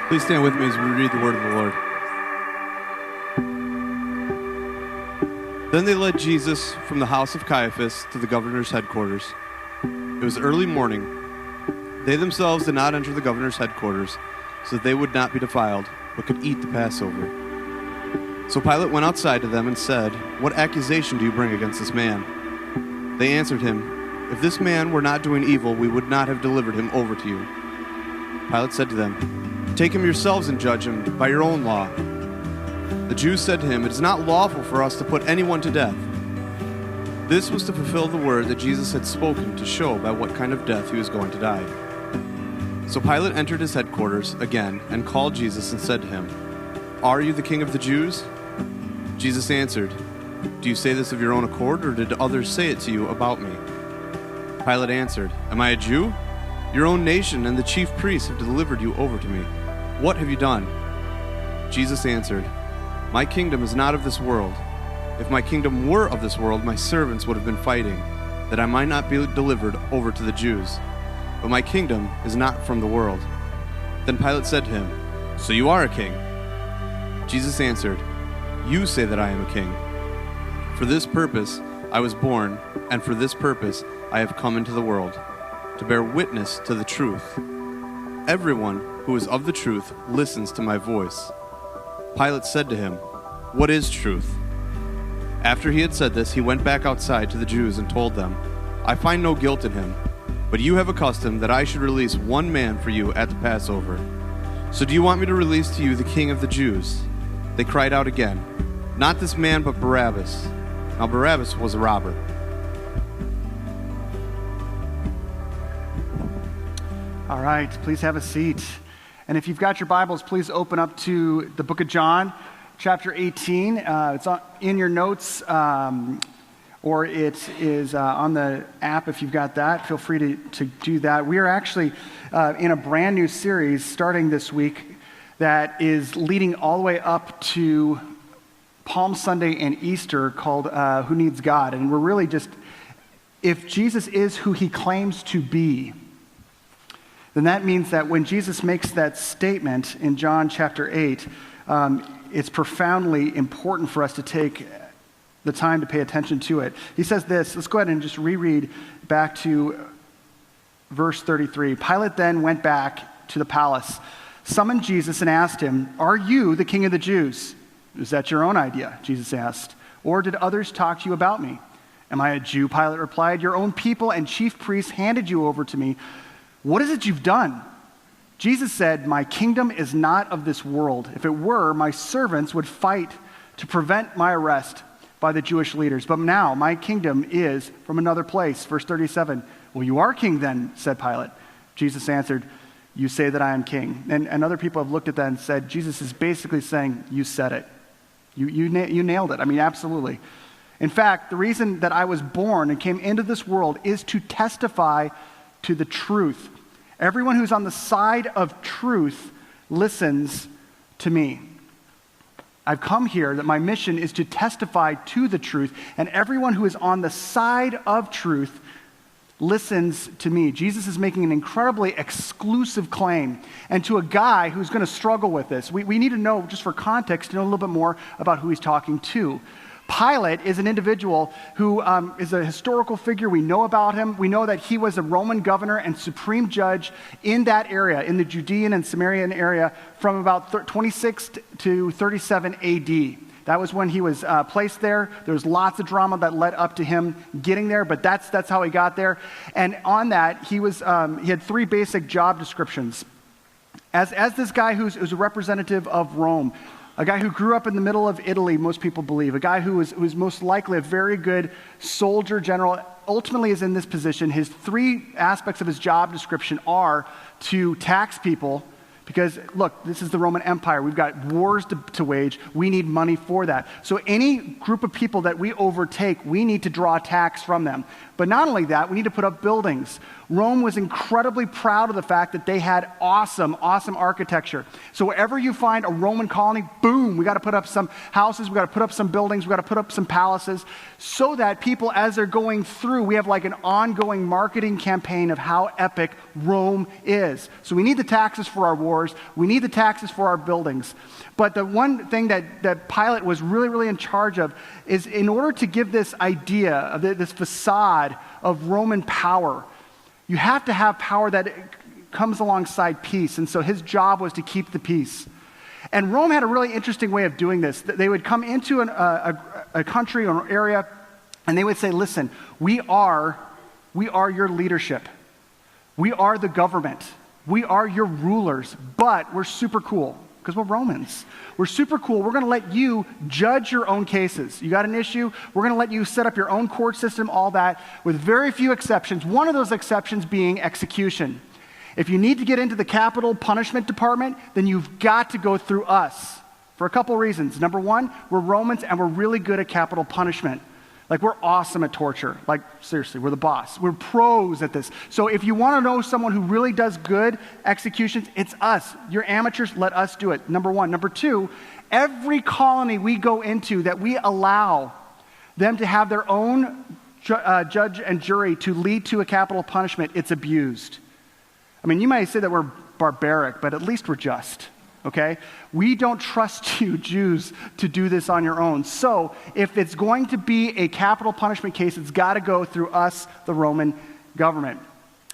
Please stand with me as we read the word of the Lord. Then they led Jesus from the house of Caiaphas to the governor's headquarters. It was early morning. They themselves did not enter the governor's headquarters, so that they would not be defiled, but could eat the Passover. So Pilate went outside to them and said, "What accusation do you bring against this man?" They answered him, "If this man were not doing evil, we would not have delivered him over to you." Pilate said to them, "Take him yourselves and judge him by your own law." The Jews said to him, "It is not lawful for us to put anyone to death." This was to fulfill the word that Jesus had spoken to show by what kind of death he was going to die. So Pilate entered his headquarters again and called Jesus and said to him, "Are you the king of the Jews?" Jesus answered, "Do you say this of your own accord, or did others say it to you about me?" Pilate answered, "Am I a Jew? Your own nation and the chief priests have delivered you over to me. What have you done?" Jesus answered, "My kingdom is not of this world. If my kingdom were of this world, my servants would have been fighting, that I might not be delivered over to the Jews. But my kingdom is not from the world." Then Pilate said to him, "So you are a king?" Jesus answered, "You say that I am a king. For this purpose I was born, and for this purpose I have come into the world, to bear witness to the truth. Everyone who is of the truth listens to my voice." Pilate said to him, "What is truth?" After he had said this, he went back outside to the Jews and told them, "I find no guilt in him, but you have a custom that I should release one man for you at the Passover. So do you want me to release to you the king of the Jews?" They cried out again, "Not this man, but Barabbas." Now Barabbas was a robber. All right, please have a seat. And if you've got your Bibles, please open up to the book of John, chapter 18. It's in your notes, or it is on the app if you've got that. Feel free to do that. We are actually in a brand new series starting this week that is leading all the way up to Palm Sunday and Easter called Who Needs God? And we're really just, if Jesus is who he claims to be, then that means that when Jesus makes that statement in John chapter 8, it's profoundly important for us to take the time to pay attention to it. He says this, let's go ahead and just reread back to verse 33. Pilate then went back to the palace, summoned Jesus and asked him, "Are you the king of the Jews?" "Is that your own idea?" Jesus asked. "Or did others talk to you about me?" "Am I a Jew?" Pilate replied. "Your own people and chief priests handed you over to me. What is it you've done?" Jesus said, "My kingdom is not of this world. If it were, my servants would fight to prevent my arrest by the Jewish leaders. But now my kingdom is from another place." Verse 37, "Well, you are king then," said Pilate. Jesus answered, "You say that I am king." And other people have looked at that and said, Jesus is basically saying, you said it. You nailed it. I mean, absolutely. In fact, the reason that I was born and came into this world is to testify to the truth. Everyone who's on the side of truth listens to me. I've come here that my mission is to testify to the truth, and everyone who is on the side of truth listens to me. Jesus is making an incredibly exclusive claim, and to a guy who's going to struggle with this. We need to know, just for context, to know a little bit more about who he's talking to. Pilate is an individual who is a historical figure. We know about him. We know that he was a Roman governor and supreme judge in that area, in the Judean and Samaritan area, from about 26 to 37 AD. That was when he was placed there. There was lots of drama that led up to him getting there, but that's how he got there. And on that, he had three basic job descriptions. As this guy who's a representative of Rome, a guy who grew up in the middle of Italy, most people believe, a guy who was most likely a very good soldier general, ultimately is in this position. His three aspects of his job description are to tax people, because, look, this is the Roman Empire. We've got wars to wage. We need money for that. So any group of people that we overtake, we need to draw tax from them. But not only that, we need to put up buildings. Rome was incredibly proud of the fact that they had awesome architecture. So wherever you find a Roman colony, boom, we got to put up some houses, we got to put up some buildings, we got to put up some palaces, so that people, as they're going through, we have like an ongoing marketing campaign of how epic Rome is. So we need the taxes for our war doors. We need the taxes for our buildings. But the one thing that Pilate was really, really in charge of is in order to give this idea, of this facade of Roman power, you have to have power that comes alongside peace. And so his job was to keep the peace. And Rome had a really interesting way of doing this. They would come into a country or an area, and they would say, listen, we are your leadership. We are the government. We are your rulers, but we're super cool because we're Romans. We're super cool. We're going to let you judge your own cases. You got an issue? We're going to let you set up your own court system, all that, with very few exceptions. One of those exceptions being execution. If you need to get into the capital punishment department, then you've got to go through us for a couple reasons. Number one, we're Romans and we're really good at capital punishment. Like, we're awesome at torture. Like, seriously, we're the boss. We're pros at this. So if you want to know someone who really does good executions, it's us. You're amateurs, let us do it. Number one. Number two, every colony we go into that we allow them to have their own judge and jury to lead to a capital punishment, it's abused. I mean, you might say that we're barbaric, but at least we're just. Okay? We don't trust you, Jews, to do this on your own. So, if it's going to be a capital punishment case, it's got to go through us, the Roman government.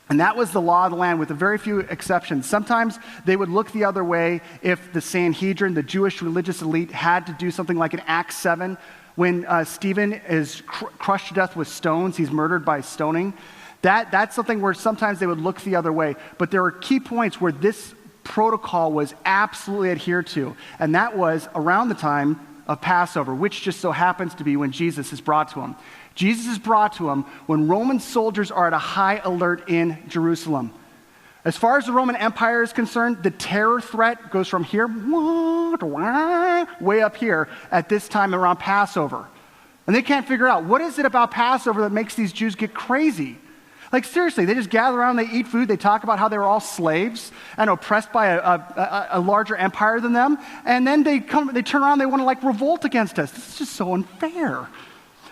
And that was the law of the land with a very few exceptions. Sometimes they would look the other way if the Sanhedrin, the Jewish religious elite, had to do something like in Acts 7, when Stephen is crushed to death with stones, he's murdered by stoning. That's something where sometimes they would look the other way. But there were key points where this protocol was absolutely adhered to, and that was around the time of Passover, which just so happens to be when Jesus is brought to him. Jesus is brought to him when Roman soldiers are at a high alert in Jerusalem. As far as the Roman Empire is concerned, the terror threat goes from here way up here at this time around Passover. And they can't figure out, what is it about Passover that makes these Jews get crazy? Like, seriously, they just gather around, they eat food, they talk about how they were all slaves and oppressed by a larger empire than them, and then they turn around, they want to like revolt against us. This is just so unfair.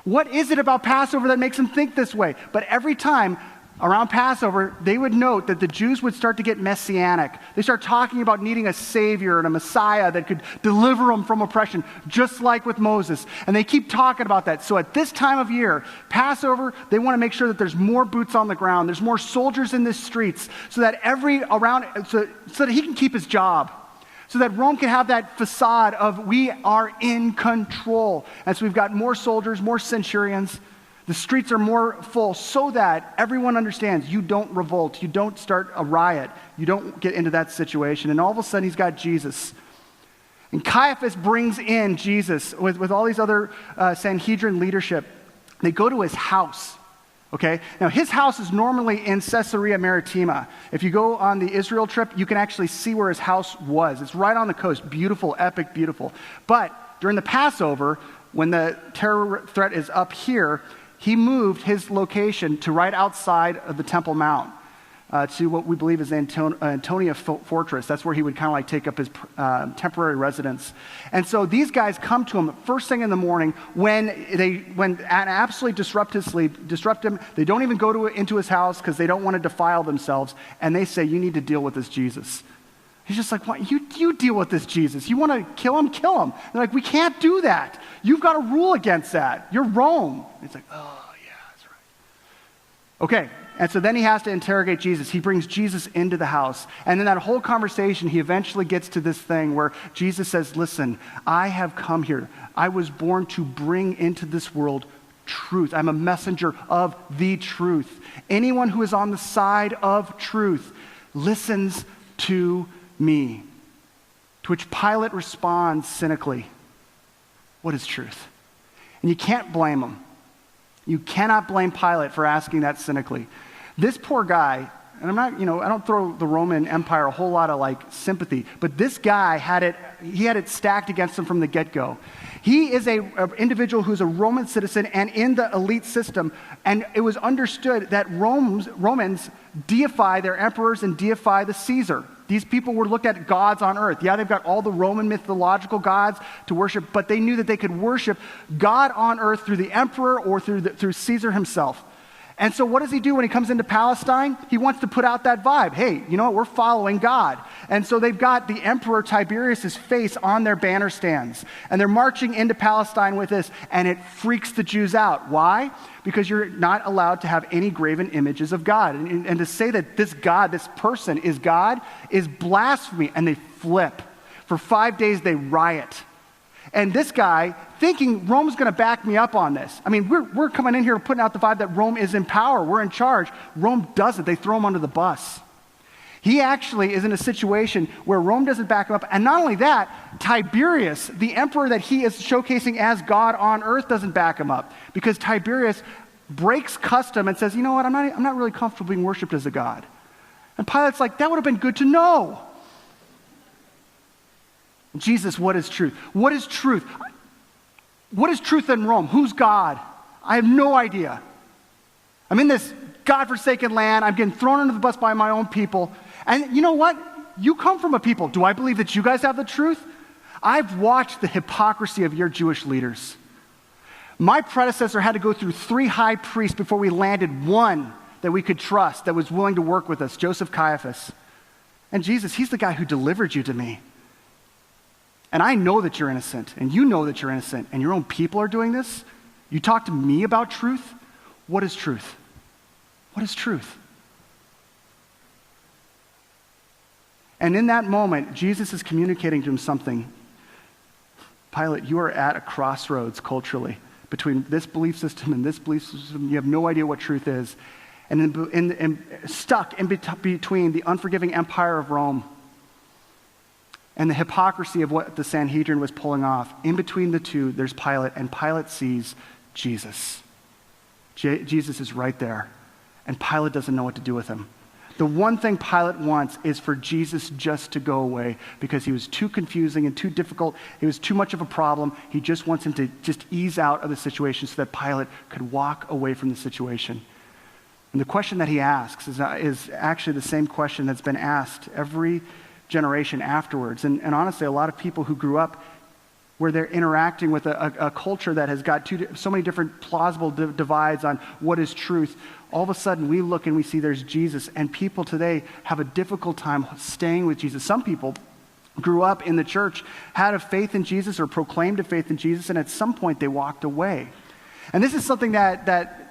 What is it about Passover that makes them think this way? But every time around Passover, they would note that the Jews would start to get messianic. They start talking about needing a savior and a Messiah that could deliver them from oppression, just like with Moses. And they keep talking about that. So at this time of year, Passover, they want to make sure that there's more boots on the ground, there's more soldiers in the streets, so that so that he can keep his job. So that Rome can have that facade of we are in control. And so we've got more soldiers, more centurions. The streets are more full so that everyone understands you don't revolt, you don't start a riot, you don't get into that situation. And all of a sudden, he's got Jesus. And Caiaphas brings in Jesus with all these other Sanhedrin leadership. They go to his house. Okay? Now, his house is normally in Caesarea Maritima. If you go on the Israel trip, you can actually see where his house was. It's right on the coast. Beautiful, epic, beautiful. But during the Passover, when the terror threat is up here, he moved his location to right outside of the Temple Mount, to what we believe is the Antonia Fortress. That's where he would kind of like take up his temporary residence. And so these guys come to him first thing in the morning when absolutely disrupt his sleep, disrupt him. They don't even go into his house because they don't want to defile themselves. And they say, you need to deal with this Jesus. He's just like, what? You deal with this Jesus. You want to kill him? Kill him. They're like, we can't do that. You've got to rule against that. You're Rome. It's like, oh, yeah, that's right. Okay, and so then he has to interrogate Jesus. He brings Jesus into the house. And in that whole conversation, he eventually gets to this thing where Jesus says, listen, I have come here. I was born to bring into this world truth. I'm a messenger of the truth. Anyone who is on the side of truth listens to me. To which Pilate responds cynically, what is truth? And you can't blame him. You cannot blame Pilate for asking that cynically. This poor guy, and I don't throw the Roman Empire a whole lot of like sympathy, but this guy had it stacked against him from the get-go. He is an individual who's a Roman citizen and in the elite system, and it was understood that Romans deify their emperors and deify the Caesar. These people were looked at gods on earth. Yeah, they've got all the Roman mythological gods to worship, but they knew that they could worship God on earth through the emperor or through Caesar himself. And so what does he do when he comes into Palestine? He wants to put out that vibe. Hey, you know what? We're following God. And so they've got the Emperor Tiberius' face on their banner stands. And they're marching into Palestine with this, and it freaks the Jews out. Why? Because you're not allowed to have any graven images of God. And to say that this God, this person is God, is blasphemy. And they flip. For 5 days, they riot. And this guy, thinking Rome's going to back me up on this. I mean, we're coming in here putting out the vibe that Rome is in power. We're in charge. Rome doesn't. They throw him under the bus. He actually is in a situation where Rome doesn't back him up. And not only that, Tiberius, the emperor that he is showcasing as God on earth, doesn't back him up. Because Tiberius breaks custom and says, you know what, I'm not really comfortable being worshipped as a god. And Pilate's like, that would have been good to know. Jesus, what is truth? What is truth? What is truth in Rome? Who's God? I have no idea. I'm in this God-forsaken land. I'm getting thrown under the bus by my own people. And you know what? You come from a people. Do I believe that you guys have the truth? I've watched the hypocrisy of your Jewish leaders. My predecessor had to go through 3 high priests before we landed one that we could trust, that was willing to work with us, Joseph Caiaphas. And Jesus, he's the guy who delivered you to me. And I know that you're innocent, and you know that you're innocent, and your own people are doing this. You talk to me about truth? What is truth? What is truth? And in that moment, Jesus is communicating to him something. Pilate, you are at a crossroads culturally between this belief system and this belief system. You have no idea what truth is. And stuck in between the unforgiving empire of Rome and the hypocrisy of what the Sanhedrin was pulling off. In between the two, there's Pilate, and Pilate sees Jesus. Jesus is right there, and Pilate doesn't know what to do with him. The one thing Pilate wants is for Jesus just to go away because he was too confusing and too difficult. It was too much of a problem. He just wants him to just ease out of the situation so that Pilate could walk away from the situation. And the question that he asks is actually the same question that's been asked every generation afterwards. And honestly, a lot of people who grew up where they're interacting with a culture that has got so many different plausible divides on what is truth, all of a sudden we look and we see there's Jesus, and people today have a difficult time staying with Jesus. Some people grew up in the church, had a faith in Jesus or proclaimed a faith in Jesus, and at some point they walked away. And this is something that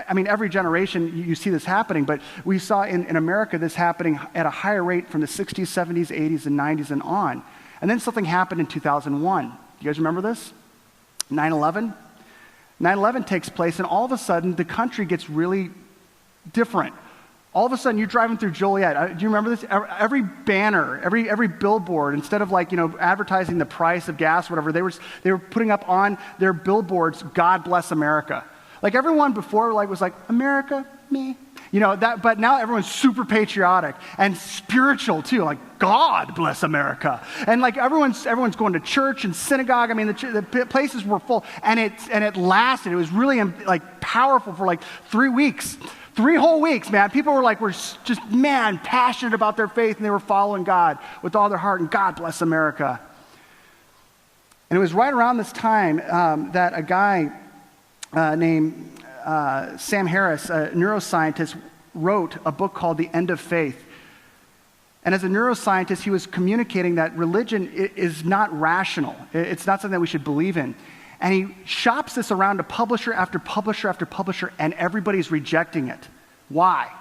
I mean, every generation you see this happening, but we saw in America this happening at a higher rate from the 60s, 70s, 80s, and 90s and on. And then something happened in 2001. You guys remember this? 9/11? 9/11 takes place, and all of a sudden the country gets really different. All of a sudden you're driving through Joliet. Do you remember this? Every banner, every billboard, instead of advertising the price of gas or whatever, they were putting up on their billboards, God bless America. Like everyone before was like, America, me. But now everyone's super patriotic and spiritual too, like God bless America. And like everyone's going to church and synagogue. I mean, the places were full, and it lasted. It was really powerful for 3 weeks. 3 whole weeks, man. People were just passionate about their faith, and they were following God with all their heart, and God bless America. And it was right around this time that a guy named Sam Harris, a neuroscientist, wrote a book called The End of Faith. And as a neuroscientist, he was communicating that religion is not rational. It's not something that we should believe in. And he shops this around to publisher after publisher after publisher, and everybody's rejecting it. Why?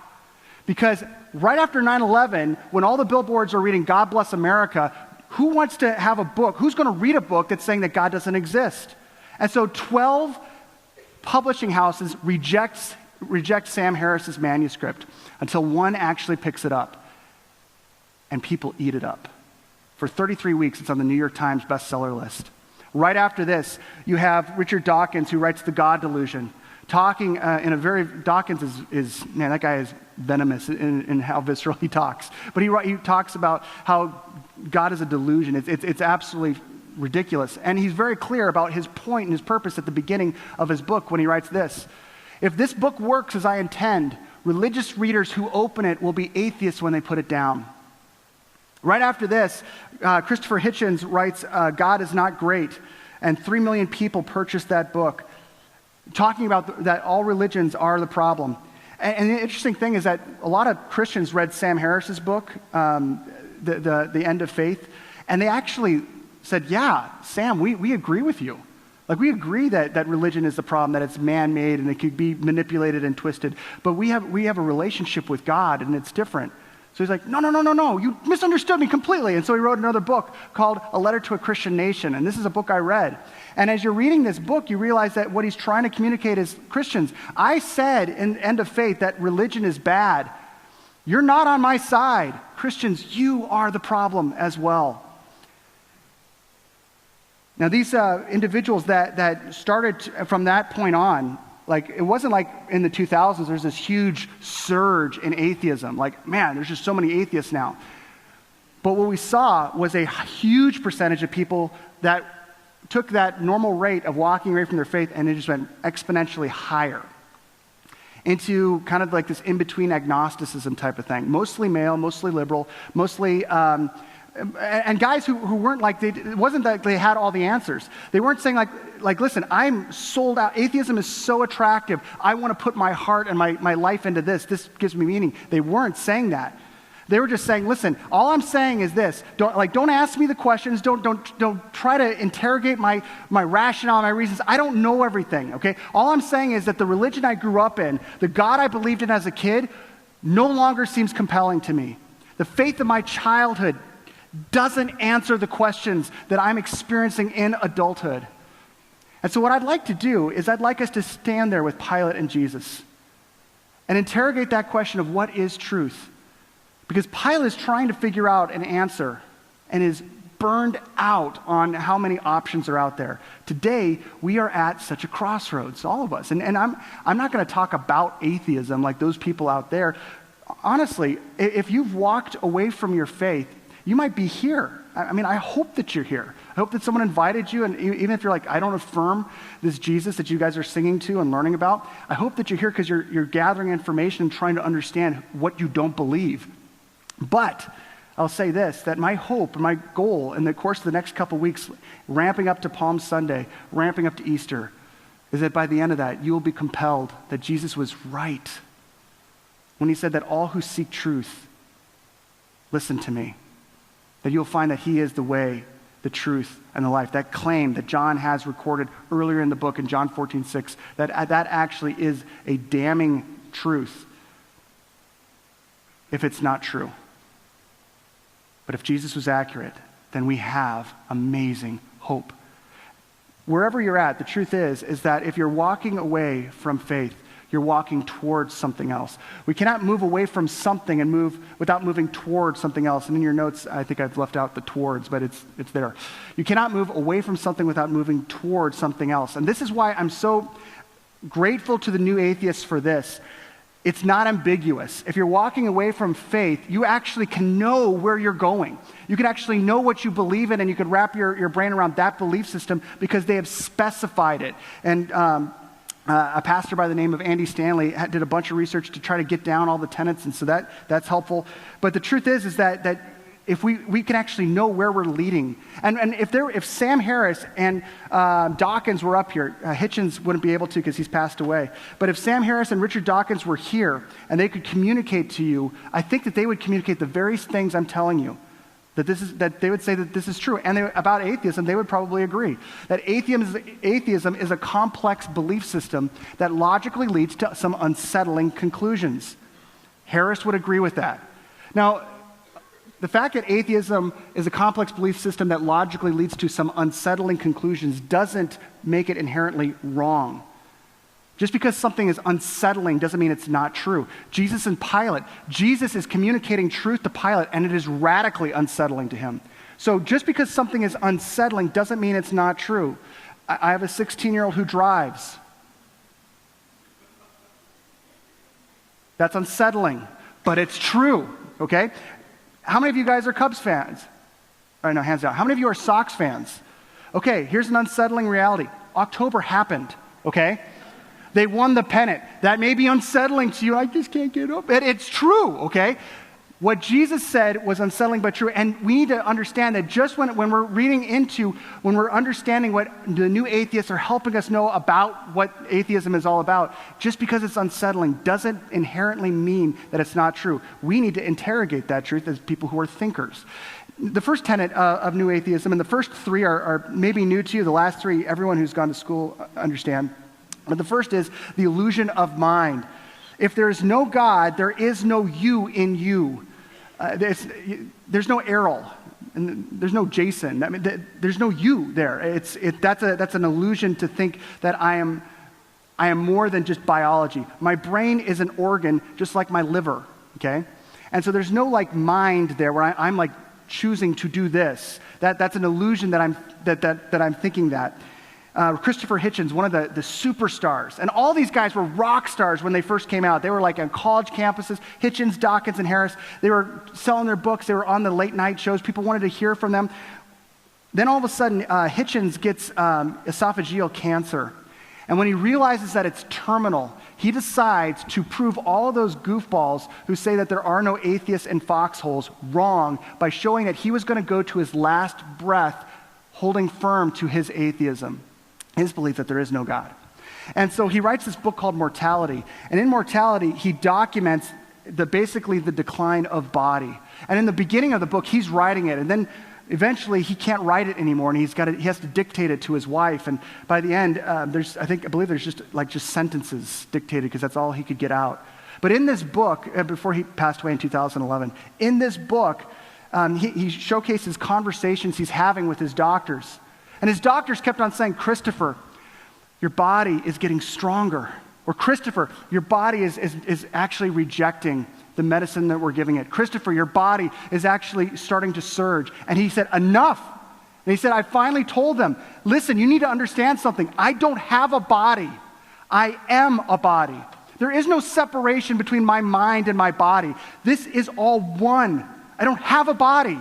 Because right after 9/11, when all the billboards are reading God bless America, who wants to have a book? Who's going to read a book that's saying that God doesn't exist? And so 12 publishing houses reject Sam Harris's manuscript until one actually picks it up, and people eat it up. For 33 weeks, it's on the New York Times bestseller list. Right after this, you have Richard Dawkins, who writes The God Delusion, talking Dawkins is man, that guy is venomous in how visceral he talks. But he talks about how God is a delusion. It's absolutely ridiculous. And he's very clear about his point and his purpose at the beginning of his book when he writes this: if this book works as I intend, religious readers who open it will be atheists when they put it down. Right after this, Christopher Hitchens writes God is Not Great, and 3 million people purchased that book, talking about that all religions are the problem. And the interesting thing is that a lot of Christians read Sam Harris's book. the end of faith, and they actually said, yeah, Sam, we agree with you. Like, we agree that religion is the problem, that it's man-made and it could be manipulated and twisted, but we have a relationship with God, and it's different. So he's like, no, you misunderstood me completely. And so he wrote another book called A Letter to a Christian Nation, and this is a book I read. And as you're reading this book, you realize that what he's trying to communicate is, Christians, I said in End of Faith that religion is bad. You're not on my side. Christians, you are the problem as well. Now, these individuals that started from that point on, like, it wasn't like in the 2000s, there's this huge surge in atheism. Like, man, there's just so many atheists now. But what we saw was a huge percentage of people that took that normal rate of walking away from their faith, and it just went exponentially higher into kind of like this in-between agnosticism type of thing. Mostly male, mostly liberal, mostly... and guys who weren't like, it wasn't that they had all the answers. They weren't saying like, listen, I'm sold out. Atheism is so attractive. I want to put my heart and my life into this. This gives me meaning. They weren't saying that. They were just saying, listen, all I'm saying is this. Don't ask me the questions. Don't try to interrogate my rationale, my reasons. I don't know everything, okay? All I'm saying is that the religion I grew up in, the God I believed in as a kid, no longer seems compelling to me. The faith of my childhood doesn't answer the questions that I'm experiencing in adulthood. And so what I'd like to do is I'd like us to stand there with Pilate and Jesus and interrogate that question of what is truth. Because Pilate is trying to figure out an answer and is burned out on how many options are out there. Today, we are at such a crossroads, all of us. And I'm not going to talk about atheism like those people out there. Honestly, if you've walked away from your faith, you might be here. I mean, I hope that you're here. I hope that someone invited you, and even if you're like, I don't affirm this Jesus that you guys are singing to and learning about, I hope that you're here because you're gathering information and trying to understand what you don't believe. But I'll say this, that my hope and my goal in the course of the next couple weeks, ramping up to Palm Sunday, ramping up to Easter, is that by the end of that, you will be compelled that Jesus was right when he said that all who seek truth, listen to me. That you'll find that he is the way, the truth, and the life. That claim that John has recorded earlier in the book in John 14:6, that actually is a damning truth if it's not true. But if Jesus was accurate, then we have amazing hope. Wherever you're at, the truth is that if you're walking away from faith, you're walking towards something else. We cannot move away from something and move without moving towards something else. And in your notes, I think I've left out the towards, but it's there. You cannot move away from something without moving towards something else. And this is why I'm so grateful to the new atheists for this. It's not ambiguous. If you're walking away from faith, you actually can know where you're going. You can actually know what you believe in, and you can wrap your brain around that belief system because they have specified it. And a pastor by the name of Andy Stanley did a bunch of research to try to get down all the tenets, and so that's helpful. But the truth is that if we can actually know where we're leading, and if Sam Harris and Dawkins were up here, Hitchens wouldn't be able to because he's passed away. But if Sam Harris and Richard Dawkins were here and they could communicate to you, I think that they would communicate the very things I'm telling you. That they would say that this is true. And about atheism, they would probably agree. That atheism is a complex belief system that logically leads to some unsettling conclusions. Harris would agree with that. Now, the fact that atheism is a complex belief system that logically leads to some unsettling conclusions doesn't make it inherently wrong. Just because something is unsettling doesn't mean it's not true. Jesus and Pilate, Jesus is communicating truth to Pilate, and it is radically unsettling to him. So just because something is unsettling doesn't mean it's not true. I have a 16-year-old who drives. That's unsettling, but it's true, okay? How many of you guys are Cubs fans? All right, no, hands down. How many of you are Sox fans? Okay, here's an unsettling reality. October happened, okay? They won the pennant. That may be unsettling to you. I just can't get over it. It's true, okay? What Jesus said was unsettling but true, and we need to understand that just when we're understanding what the new atheists are helping us know about what atheism is all about, just because it's unsettling doesn't inherently mean that it's not true. We need to interrogate that truth as people who are thinkers. The first tenet of new atheism, and the first three are maybe new to you, the last three, everyone who's gone to school understand. But the first is the illusion of mind. If there is no God, there is no you in you. There's no Errol, and there's no Jason. I mean, there's no you there. That's an illusion to think that I am more than just biology. My brain is an organ, just like my liver. Okay, and so there's no like mind there where I'm like choosing to do this. That's an illusion that I'm thinking that. Christopher Hitchens, one of the superstars. And all these guys were rock stars when they first came out. They were like on college campuses, Hitchens, Dawkins, and Harris. They were selling their books. They were on the late night shows. People wanted to hear from them. Then all of a sudden, Hitchens gets esophageal cancer. And when he realizes that it's terminal, he decides to prove all of those goofballs who say that there are no atheists in foxholes wrong by showing that he was going to go to his last breath holding firm to his atheism. His belief that there is no God. And so he writes this book called Mortality. And in Mortality, he documents basically the decline of body. And in the beginning of the book, he's writing it. And then eventually he can't write it anymore. And he has to dictate it to his wife. And by the end, I believe there's just sentences dictated because that's all he could get out. But in this book, before he passed away in 2011, in this book, he showcases conversations he's having with his doctors. And his doctors kept on saying, Christopher, your body is getting stronger. Or Christopher, your body is actually rejecting the medicine that we're giving it. Christopher, your body is actually starting to surge. And he said, enough. And he said, I finally told them, listen, you need to understand something. I don't have a body. I am a body. There is no separation between my mind and my body. This is all one. I don't have a body.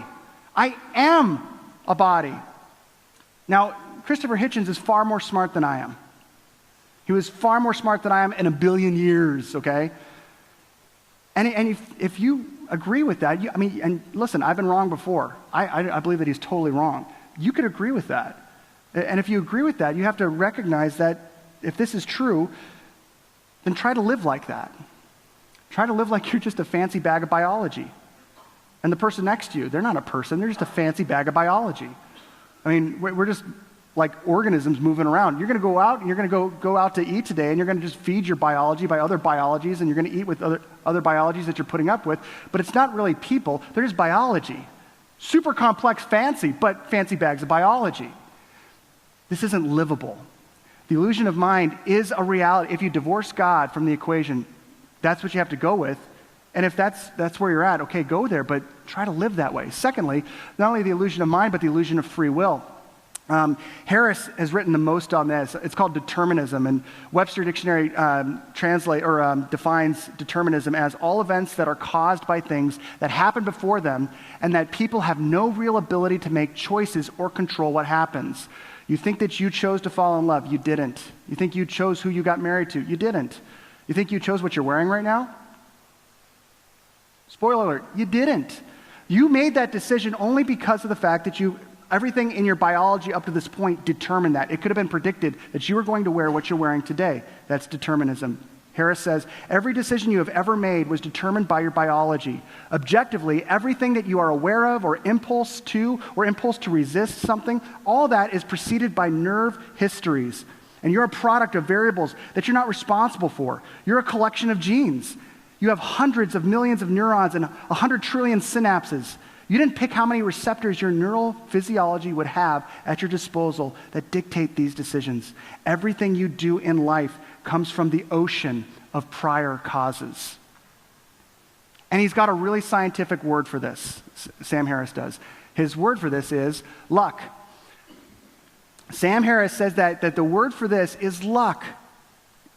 I am a body. Now, Christopher Hitchens is far more smart than I am. He was far more smart than I am in a billion years, okay? And if you agree with that, and listen, I've been wrong before. I believe that he's totally wrong. You could agree with that. And if you agree with that, you have to recognize that if this is true, then try to live like that. Try to live like you're just a fancy bag of biology. And the person next to you, they're not a person, they're just a fancy bag of biology. I mean, we're just like organisms moving around. You're going to go out and you're going to go out to eat today, and you're going to just feed your biology by other biologies, and you're going to eat with other biologies that you're putting up with. But it's not really people. They're just biology. Super complex, fancy, but fancy bags of biology. This isn't livable. The illusion of mind is a reality. If you divorce God from the equation, that's what you have to go with. And if that's where you're at, okay, go there, but try to live that way. Secondly, not only the illusion of mind, but the illusion of free will. Harris has written the most on this. It's called determinism, and Webster Dictionary defines determinism as all events that are caused by things that happen before them, and that people have no real ability to make choices or control what happens. You think that you chose to fall in love? You didn't. You think you chose who you got married to? You didn't. You think you chose what you're wearing right now? Spoiler alert, you didn't. You made that decision only because of the fact that everything in your biology up to this point determined that. It could have been predicted that you were going to wear what you're wearing today. That's determinism. Harris says, every decision you have ever made was determined by your biology. Objectively, everything that you are aware of or impulse to resist something, all that is preceded by nerve histories. And you're a product of variables that you're not responsible for. You're a collection of genes. You have hundreds of millions of neurons and 100 trillion synapses. You didn't pick how many receptors your neural physiology would have at your disposal that dictate these decisions. Everything you do in life comes from the ocean of prior causes. And he's got a really scientific word for this, Sam Harris does. His word for this is luck. Sam Harris says that the word for this is luck.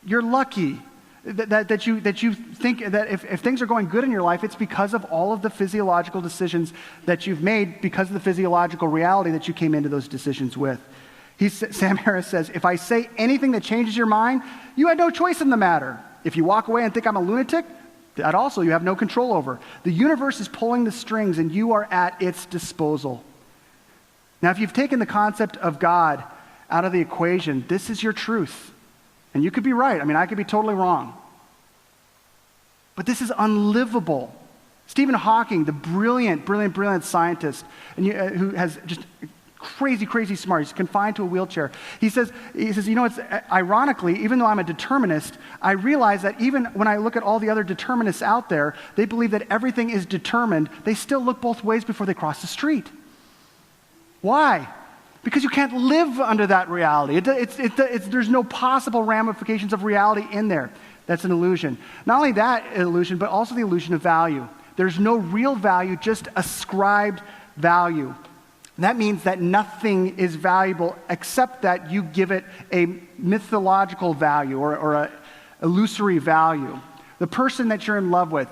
You're lucky. That you think that if things are going good in your life, it's because of all of the physiological decisions that you've made, because of the physiological reality that you came into those decisions with. Sam Harris says, if I say anything that changes your mind, you had no choice in the matter. If you walk away and think I'm a lunatic, that also you have no control over. The universe is pulling the strings and you are at its disposal. Now, if you've taken the concept of God out of the equation, this is your truth. And you could be right. I mean, I could be totally wrong. But this is unlivable. Stephen Hawking, the brilliant scientist who has just crazy smart, he's confined to a wheelchair. He says, it's ironically, even though I'm a determinist, I realize that even when I look at all the other determinists out there, they believe that everything is determined. They still look both ways before they cross the street. Why? Because you can't live under that reality. There's no possible ramifications of reality in there. That's an illusion. Not only that illusion, but also the illusion of value. There's no real value, just ascribed value. That means that nothing is valuable except that you give it a mythological value or an illusory value. The person that you're in love with,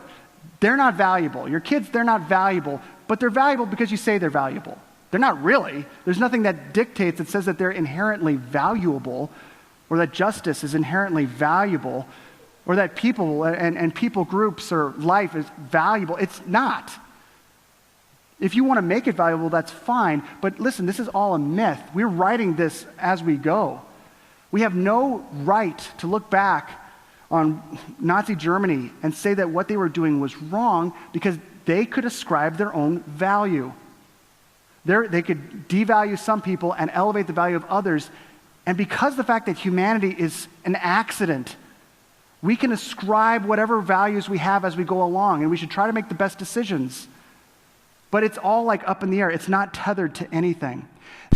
they're not valuable. Your kids, they're not valuable, but they're valuable because you say they're valuable. They're not really. There's nothing that dictates that says that they're inherently valuable or that justice is inherently valuable or that people and people groups or life is valuable. It's not. If you want to make it valuable, that's fine. But listen, this is all a myth. We're writing this as we go. We have no right to look back on Nazi Germany and say that what they were doing was wrong because they could ascribe their own value. They could devalue some people and elevate the value of others. And because of the fact that humanity is an accident, we can ascribe whatever values we have as we go along, and we should try to make the best decisions. But it's all like up in the air. It's not tethered to anything.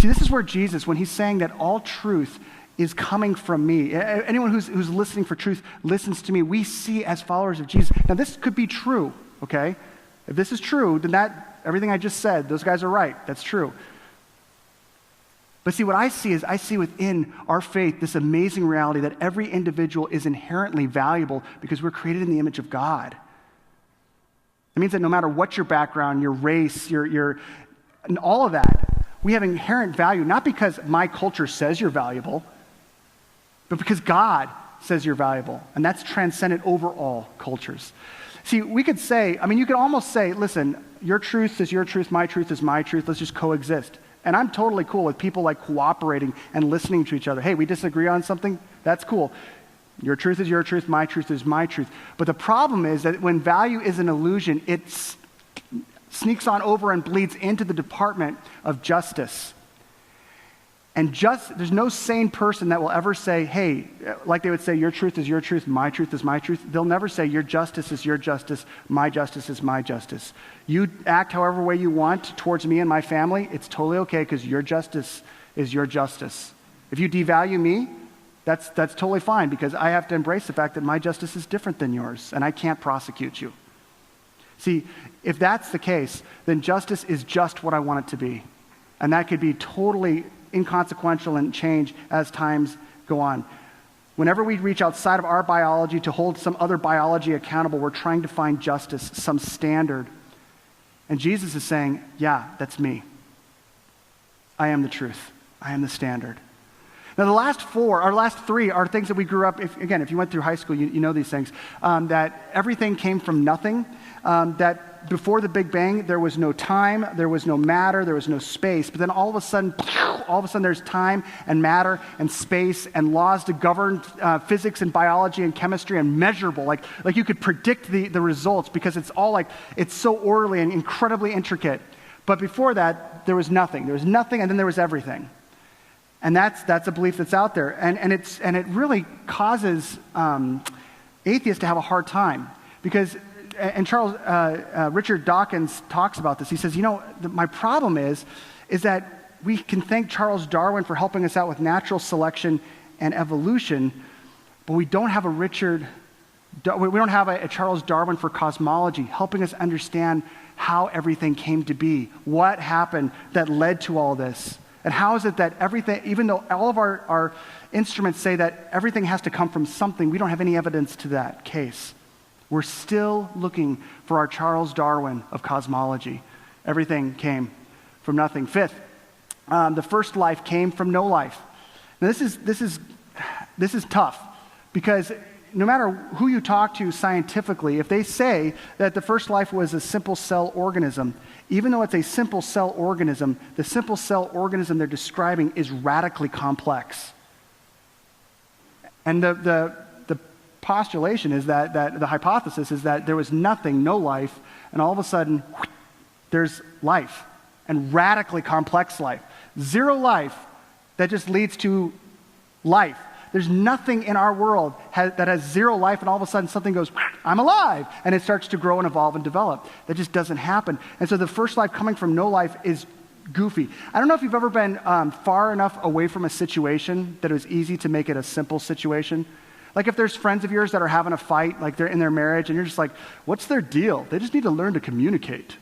See, this is where Jesus, when he's saying that all truth is coming from me, anyone who's listening for truth listens to me, we see as followers of Jesus. Now, this could be true, okay? If this is true, then everything I just said, those guys are right. That's true. But see, what I see within our faith this amazing reality that every individual is inherently valuable because we're created in the image of God. It means that no matter what your background, your race, and all of that, we have inherent value, not because my culture says you're valuable, but because God says you're valuable. And that's transcendent over all cultures. See, we could say, you could almost say, listen, your truth is your truth, my truth is my truth, let's just coexist. And I'm totally cool with people like cooperating and listening to each other. Hey, we disagree on something, that's cool. Your truth is your truth, my truth is my truth. But the problem is that when value is an illusion, it sneaks on over and bleeds into the department of justice. And there's no sane person that will ever say, hey, like they would say, your truth is your truth, my truth is my truth. They'll never say, your justice is your justice, my justice is my justice. You act however way you want towards me and my family, it's totally okay because your justice is your justice. If you devalue me, that's totally fine because I have to embrace the fact that my justice is different than yours and I can't prosecute you. See, if that's the case, then justice is just what I want it to be. And that could be totally inconsequential and change as times go on. Whenever we reach outside of our biology to hold some other biology accountable, we're trying to find justice, some standard. And Jesus is saying, yeah, that's me. I am the truth. I am the standard. Now, the last three are things that we grew up, if you went through high school, you know these things, that everything came from nothing, that before the Big Bang, there was no time, there was no matter, there was no space, but then all of a sudden there's time and matter and space and laws to govern physics and biology and chemistry and measurable, like you could predict the results because it's all it's so orderly and incredibly intricate. But before that, there was nothing, and then there was everything. And that's a belief that's out there. And it really causes atheists to have a hard time. Because, and Richard Dawkins talks about this. He says, my problem is that we can thank Charles Darwin for helping us out with natural selection and evolution, but we don't have a Charles Darwin for cosmology, helping us understand how everything came to be, what happened that led to all this. And how is it that everything, even though all of our instruments say that everything has to come from something, we don't have any evidence to that case. We're still looking for our Charles Darwin of cosmology. Everything came from nothing. Fifth, the first life came from no life. Now this is tough because no matter who you talk to scientifically, if they say that the first life was a simple cell organism, even though it's a simple cell organism, the simple cell organism they're describing is radically complex. And the postulation is that the hypothesis is that there was nothing, no life, and all of a sudden, there's life, and radically complex life. Zero life that just leads to life. There's nothing in our world that has zero life, and all of a sudden something goes, I'm alive, and it starts to grow and evolve and develop. That just doesn't happen. And so the first life coming from no life is goofy. I don't know if you've ever been far enough away from a situation that it was easy to make it a simple situation. Like if there's friends of yours that are having a fight, like they're in their marriage, and you're just like, what's their deal? They just need to learn to communicate.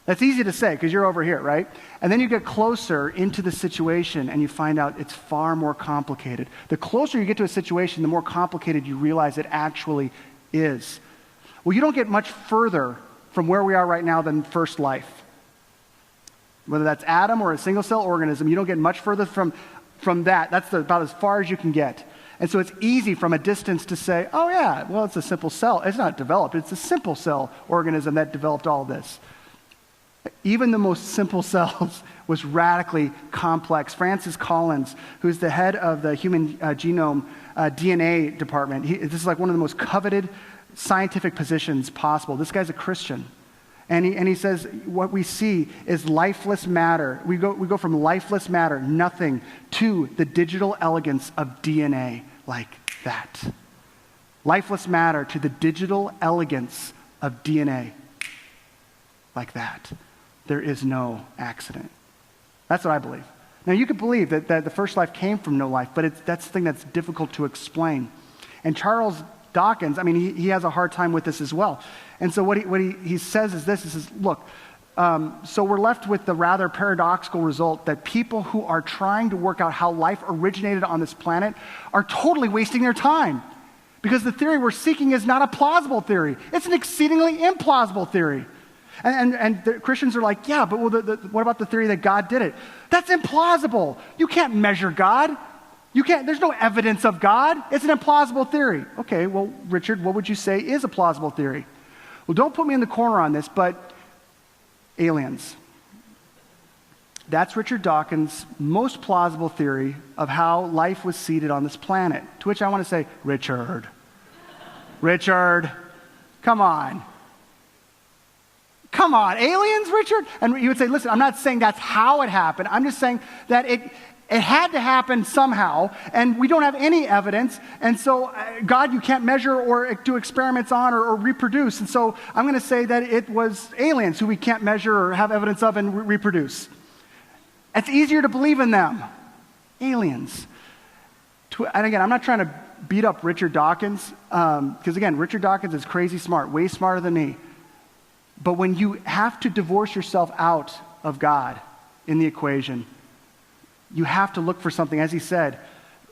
That's easy to say because you're over here, right? And then you get closer into the situation and you find out it's far more complicated. The closer you get to a situation, the more complicated you realize it actually is. Well, you don't get much further from where we are right now than first life. Whether that's Adam or a single cell organism, you don't get much further from that. That's about as far as you can get. And so it's easy from a distance to say, oh yeah, well, it's a simple cell. It's not developed. It's a simple cell organism that developed all this. Even the most simple cells was radically complex. Francis Collins, who's the head of the Human Genome DNA department, this is like one of the most coveted scientific positions possible. This guy's a Christian. And he says what we see is lifeless matter. We go from lifeless matter, nothing, to the digital elegance of DNA like that. Lifeless matter to the digital elegance of DNA like that. There is no accident. That's what I believe. Now, you could believe that the first life came from no life, but that's the thing that's difficult to explain. And Charles Dawkins, I mean, he has a hard time with this as well. And so what he says is this, he says, look, so we're left with the rather paradoxical result that people who are trying to work out how life originated on this planet are totally wasting their time. Because the theory we're seeking is not a plausible theory. It's an exceedingly implausible theory. And the Christians are like, yeah, but what about the theory that God did it? That's implausible. You can't measure God. There's no evidence of God. It's an implausible theory. Okay, well, Richard, what would you say is a plausible theory? Well, don't put me in the corner on this, but aliens. That's Richard Dawkins' most plausible theory of how life was seeded on this planet. To which I want to say, Richard, come on. Come on, aliens, Richard? And you would say, listen, I'm not saying that's how it happened. I'm just saying that it had to happen somehow, and we don't have any evidence. And so, God, you can't measure or do experiments on or reproduce. And so I'm going to say that it was aliens who we can't measure or have evidence of and reproduce. It's easier to believe in them. Aliens. And again, I'm not trying to beat up Richard Dawkins, because again, Richard Dawkins is crazy smart, way smarter than me. But when you have to divorce yourself out of God in the equation, you have to look for something. As he said,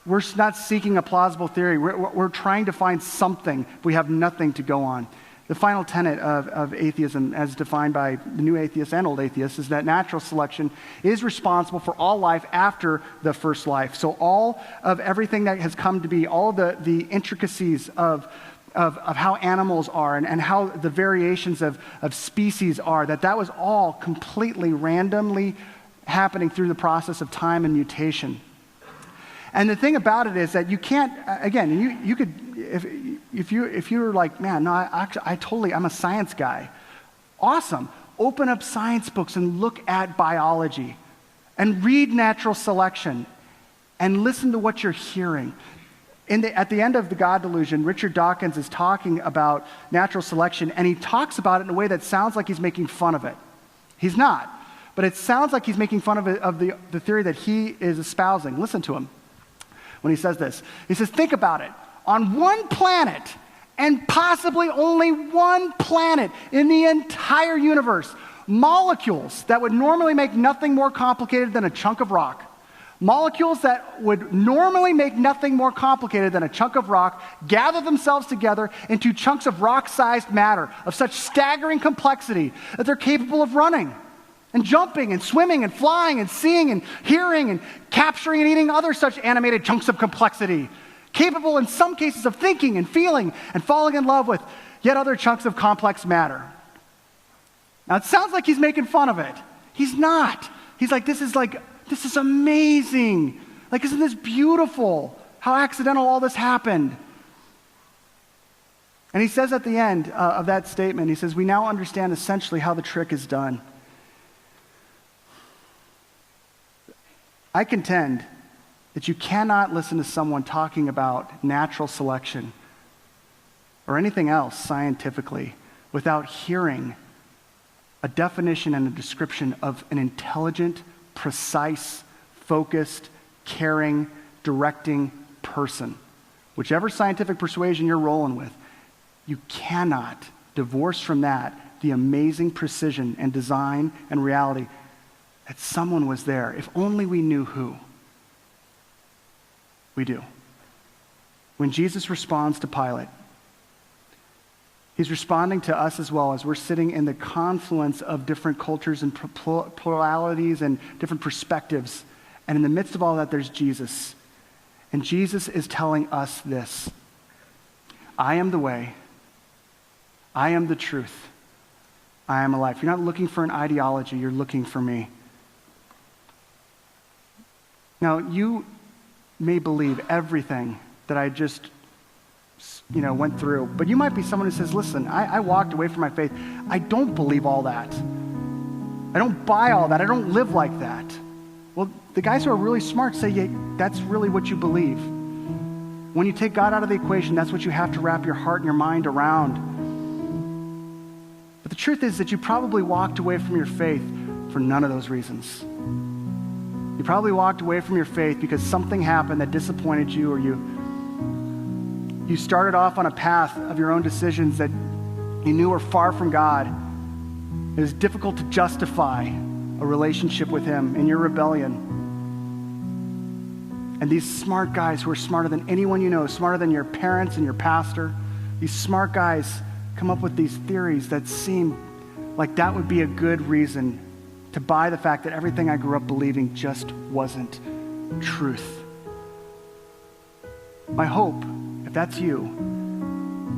we're not seeking a plausible theory. We're trying to find something. We have nothing to go on. The final tenet of atheism, as defined by the new atheists and old atheists, is that natural selection is responsible for all life after the first life. So all of everything that has come to be, all of the intricacies of how animals are and how the variations of species are, that was all completely randomly happening through the process of time and mutation. And the thing about it is that you can't, again, you could, if you're like, man, no, I'm a science guy. Awesome. Open up science books and look at biology and read natural selection and listen to what you're hearing. At the end of The God Delusion, Richard Dawkins is talking about natural selection, and he talks about it in a way that sounds like he's making fun of it. He's not, but it sounds like he's making fun of the theory that he is espousing. Listen to him when he says this. He says, think about it. On one planet, and possibly only one planet in the entire universe, molecules that would normally make nothing more complicated than a chunk of rock, molecules that would normally make nothing more complicated than a chunk of rock gather themselves together into chunks of rock-sized matter of such staggering complexity that they're capable of running and jumping and swimming and flying and seeing and hearing and capturing and eating other such animated chunks of complexity. capable in some cases of thinking and feeling and falling in love with yet other chunks of complex matter. Now, it sounds like he's making fun of it. He's not. He's like, this is amazing. Like, isn't this beautiful? How accidental all this happened. And he says at the end of that statement, he says, we now understand essentially how the trick is done. I contend that you cannot listen to someone talking about natural selection or anything else scientifically without hearing a definition and a description of an intelligent, precise, focused, caring, directing person. Whichever scientific persuasion you're rolling with, you cannot divorce from that the amazing precision and design and reality that someone was there. If only we knew who. We do. When Jesus responds to Pilate, he's responding to us as well as we're sitting in the confluence of different cultures and pluralities and different perspectives. And in the midst of all that, there's Jesus. And Jesus is telling us this: I am the way, I am the truth, I am a life. You're not looking for an ideology, you're looking for me. Now, you may believe everything that I just went through, but you might be someone who says, listen, I walked away from my faith. I don't believe all that. I don't buy all that. I don't live like that. Well, the guys who are really smart say, yeah, that's really what you believe. When you take God out of the equation, that's what you have to wrap your heart and your mind around. But the truth is that you probably walked away from your faith for none of those reasons. You probably walked away from your faith because something happened that disappointed you, or you started off on a path of your own decisions that you knew were far from God. It was difficult to justify a relationship with Him in your rebellion. And these smart guys who are smarter than anyone you know, smarter than your parents and your pastor, these smart guys come up with these theories that seem like that would be a good reason to buy the fact that everything I grew up believing just wasn't truth. My hope, if that's you,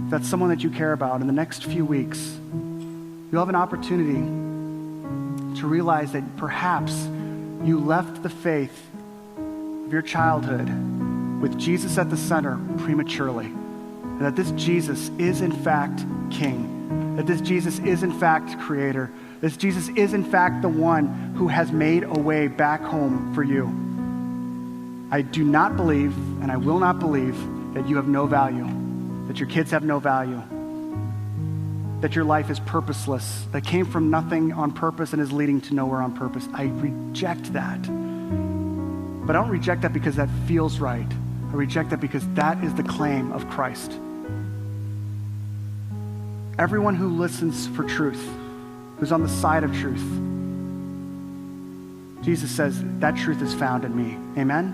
if that's someone that you care about, in the next few weeks, you'll have an opportunity to realize that perhaps you left the faith of your childhood with Jesus at the center prematurely, and that this Jesus is in fact King, that this Jesus is in fact Creator, this Jesus is in fact the one who has made a way back home for you. I do not believe, and I will not believe, that you have no value, that your kids have no value, that your life is purposeless, that came from nothing on purpose and is leading to nowhere on purpose. I reject that. But I don't reject that because that feels right. I reject that because that is the claim of Christ. Everyone who listens for truth, who's on the side of truth, Jesus says that truth is found in me. Amen?